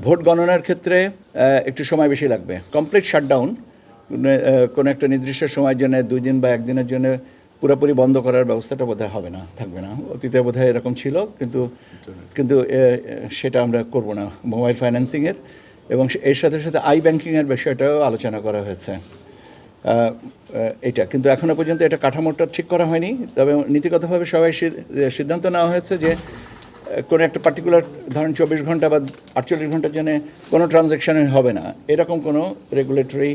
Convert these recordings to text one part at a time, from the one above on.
Vote গণনার ক্ষেত্রে একটু সময় বেশি লাগবে। কমপ্লিট শাটডাউন কোনো একটা নির্দিষ্ট সময়ের জন্য 2 দিন বা 1 দিনের জন্য পুরোপুরি বন্ধ করার ব্যবস্থাটা বোধহয় হবে না, থাকবে না। অতীতে বোধহয় এরকম ছিল, কিন্তু সেটা আমরা করব না। মোবাইল ফাইন্যান্সিংয়ের এবং এর সাথে সাথে ব্যাংকিংয়ের বিষয়টাও আলোচনা করা হয়েছে। এটা কিন্তু এখনও পর্যন্ত এটা কাঠামোটা ঠিক করা হয়নি। তবে নীতিগতভাবে সবাই সিদ্ধান্ত নেওয়া হয়েছে যে কোনো একটা পার্টিকুলার ধরেন 24 ঘন্টা বা 48 ঘন্টার জন্য কোনো ট্রানজ্যাকশানে হবে না, এরকম কোনো রেগুলেটরি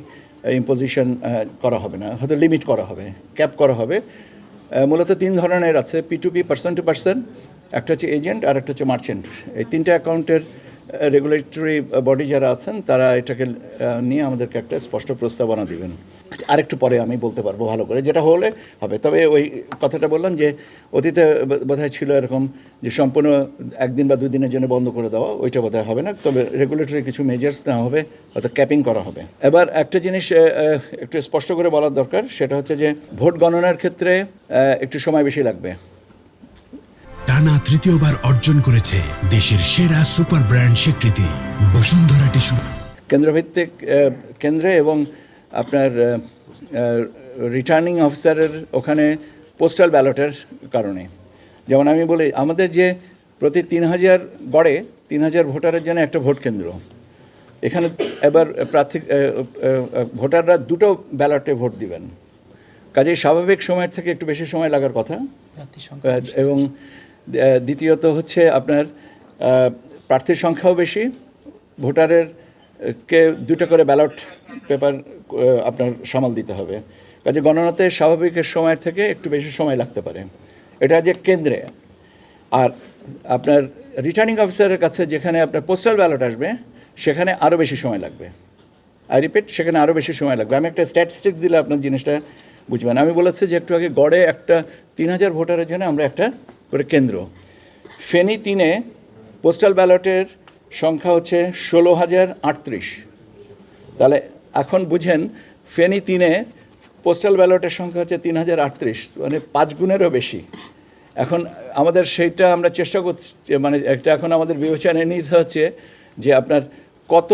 ইম্পোজিশন করা হবে না, হয়তো লিমিট করা হবে, ক্যাপ করা হবে। মূলত 3 ধরনের আছে, P2P, পার্সন টু পার্সন, একটা হচ্ছে এজেন্ট, আর একটা হচ্ছে মার্চেন্ট। এই 3টা অ্যাকাউন্টের রেগুলেটরি বডি যারা আছেন তারা এটাকে নিয়ে আমাদেরকে একটা স্পষ্ট প্রস্তাবনা দিবেন। আরেকটু পরে আমি বলতে পারবো ভালো করে, যেটা হলে হবে। তবে ওই কথাটা বললাম যে অতীতে বোধহয় ছিল এরকম যে সম্পূর্ণ 1 দিন বা 2 দিনের জন্য বন্ধ করে দেওয়া, ওইটা বোধহয় হবে না। তবে রেগুলেটরি কিছু মেজার্স নেওয়া হবে, হয়তো ক্যাপিং করা হবে। এবার একটা জিনিস একটু স্পষ্ট করে বলার দরকার, সেটা হচ্ছে যে ভোট গণনার ক্ষেত্রে একটু সময় বেশি লাগবে। টানা তৃতীয়বার অর্জন করেছে দেশের সেরা সুপার ব্র্যান্ড স্বীকৃতি বসুন্ধরা টিস্যু। কেন্দ্রভিত্তিক কেন্দ্রে এবং আপনার রিটার্নিং অফিসারের ওখানে পোস্টাল ব্যালটের কারণে, যেমন আমি বলি আমাদের যে প্রতি 3000 গড়ে 3000 ভোটারের জন্য একটা ভোট কেন্দ্র, এখানে এবার ভোটাররা 2টো ব্যালটে ভোট দিবেন। কাজেই স্বাভাবিক সময়ের থেকে একটু বেশি সময় লাগার কথা। এবং দ্বিতীয়ত হচ্ছে আপনার প্রার্থীর সংখ্যাও বেশি, ভোটারের কে 2টা করে ব্যালট পেপার আপনার সামাল দিতে হবে। কাজে গণনাতে স্বাভাবিকের সময়ের থেকে একটু বেশি সময় লাগতে পারে, এটা যে কেন্দ্রে। আর আপনার রিটার্নিং অফিসারের কাছে যেখানে আপনার পোস্টাল ব্যালট আসবে, সেখানে আরও বেশি সময় লাগবে। আই রিপিট, সেখানে আরও বেশি সময় লাগবে। আমি একটা স্ট্যাটিস্টিক্স দিলে আপনার জিনিসটা বুঝবেন। আমি বলেছি যে একটু আগে গড়ে একটা 3000 ভোটারের জন্য আমরা একটা করে কেন্দ্র। ফেনী 3-এ পোস্টাল ব্যালটের সংখ্যা হচ্ছে 16,038। তাহলে এখন বুঝেন, ফেনী 3-এ পোস্টাল ব্যালটের সংখ্যা হচ্ছে 3038, মানে 5 গুণেরও বেশি। এখন আমাদের সেইটা আমরা চেষ্টা করছি, মানে একটা এখন আমাদের বিবেচনায় নিতে হচ্ছে যে আপনার কত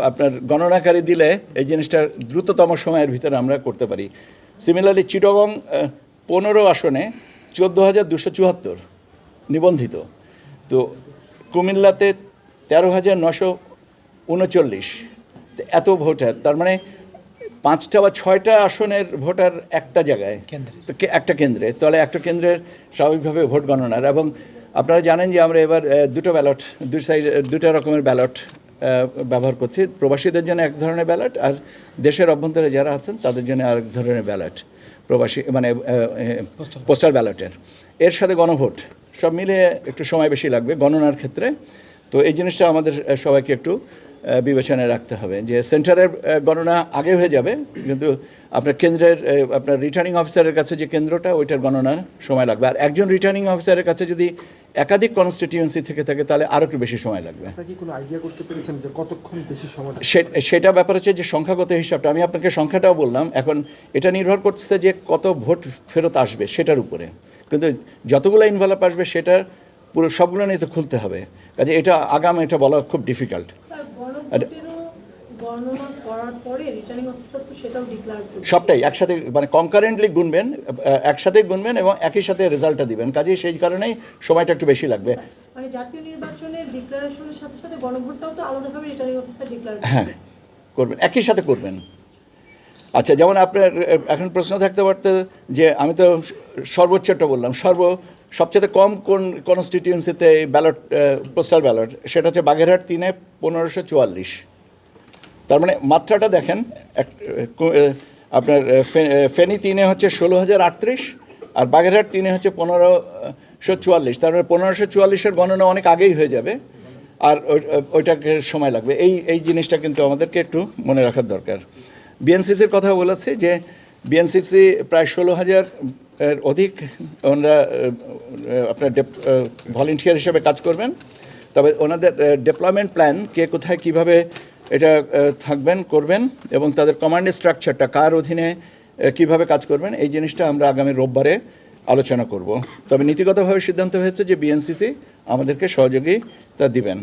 আপনার গণনাকারী দিলে এই জিনিসটা দ্রুততম সময়ের ভিতরে আমরা করতে পারি। সিমিলারলি চিটাগং 15 আসনে 14,274 নিবন্ধিত, তো কুমিল্লাতে 13,939, এত ভোটার। তার মানে 5টা বা 6টা আসনের ভোটার একটা জায়গায়, একটা কেন্দ্রে। তাহলে একটা কেন্দ্রের স্বাভাবিকভাবে ভোট গণনার। এবং আপনারা জানেন যে আমরা এবার 2টো ব্যালট, 2টা রকমের ব্যালট ব্যবহার করছি। প্রবাসীদের জন্য এক ধরনের ব্যালট, আর দেশের অভ্যন্তরে যারা আছেন তাদের জন্য আরেক ধরনের ব্যালট, প্রবাসী মানে পোস্টাল ব্যালটের। এর সাথে গণভোট সব মিলে একটু সময় বেশি লাগবে গণনার ক্ষেত্রে। তো এই জিনিসটা আমাদের সবাইকে একটু বিবেচনায় রাখতে হবে যে সেন্টারের গণনা আগে হয়ে যাবে, কিন্তু আপনার কেন্দ্রের আপনার রিটার্নিং অফিসারের কাছে যে কেন্দ্রটা, ওইটার গণনার সময় লাগবে। আর একজন রিটার্নিং অফিসারের কাছে যদি একাধিক কনস্টিটিউয়েন্সি থেকে থাকে, তাহলে আরও একটু বেশি সময় লাগবে। সেটা ব্যাপার হচ্ছে যে সংখ্যাগত হিসাবটা, আমি আপনাকে সংখ্যাটাও বললাম। এখন এটা নির্ভর করছে যে কত ভোট ফেরত আসবে সেটার উপরে, কিন্তু যতগুলো ইনভলভ আসবে সেটার পুরো সবগুলো নিয়ে তো খুলতে হবে। কাজে এটা আগাম এটা বলা খুব ডিফিকাল্ট। সবটাই একসাথে, মানে কনকারেন্টলি গুনবেন, একসাথে গুনবেন এবং একই সাথে রেজাল্টটা দিবেন। কাজেই সেই কারণেই সময়টা একটু বেশি লাগবে। মানে জাতীয় নির্বাচনের ডিক্লারেশনের সাথে সাথে গণভোটটাও তো আলাদাভাবে রিটার্নিং অফিসার ডিক্লেয়ার করবেন, একই সাথে করবেন। আচ্ছা, যেমন আপনার এখন প্রশ্ন থাকতে পারতো যে আমি তো সর্বোচ্চটা বললাম, সবচেয়ে কম কোন কনস্টিটিউয়েন্সিতে ব্যালট, পোস্টাল ব্যালট, সেটা হচ্ছে বাগেরহাট 3-এ 1544। তার মানে মাত্রাটা দেখেন, আপনার ফেনী 3-এ হচ্ছে 16,038, আর বাগেরহাট 3-এ হচ্ছে 1544। তার মানে 1544-এর গণনা অনেক আগেই হয়ে যাবে, আর ওইটাকে সময় লাগবে। এই জিনিসটা কিন্তু আমাদেরকে একটু মনে রাখার দরকার। বিএনসিসির কথা বলেছে যে বিএনসিসি প্রায় 16,000 এর অধিক ওনারা আপনার ভলেন্টিয়ার হিসেবে কাজ করবেন। তবে ওনাদের ডেপ্লয়মেন্ট প্ল্যান, কে কোথায় কীভাবে এটা করবেন এবং তাদের কমান্ড স্ট্রাকচারটা কার অধীনে কীভাবে কাজ করবেন, এই জিনিসটা আমরা আগামী রোববারে আলোচনা করব। তবে নীতিগতভাবে সিদ্ধান্ত হয়েছে যে বিএনসিসি আমাদেরকে সহযোগিতা দিবেন।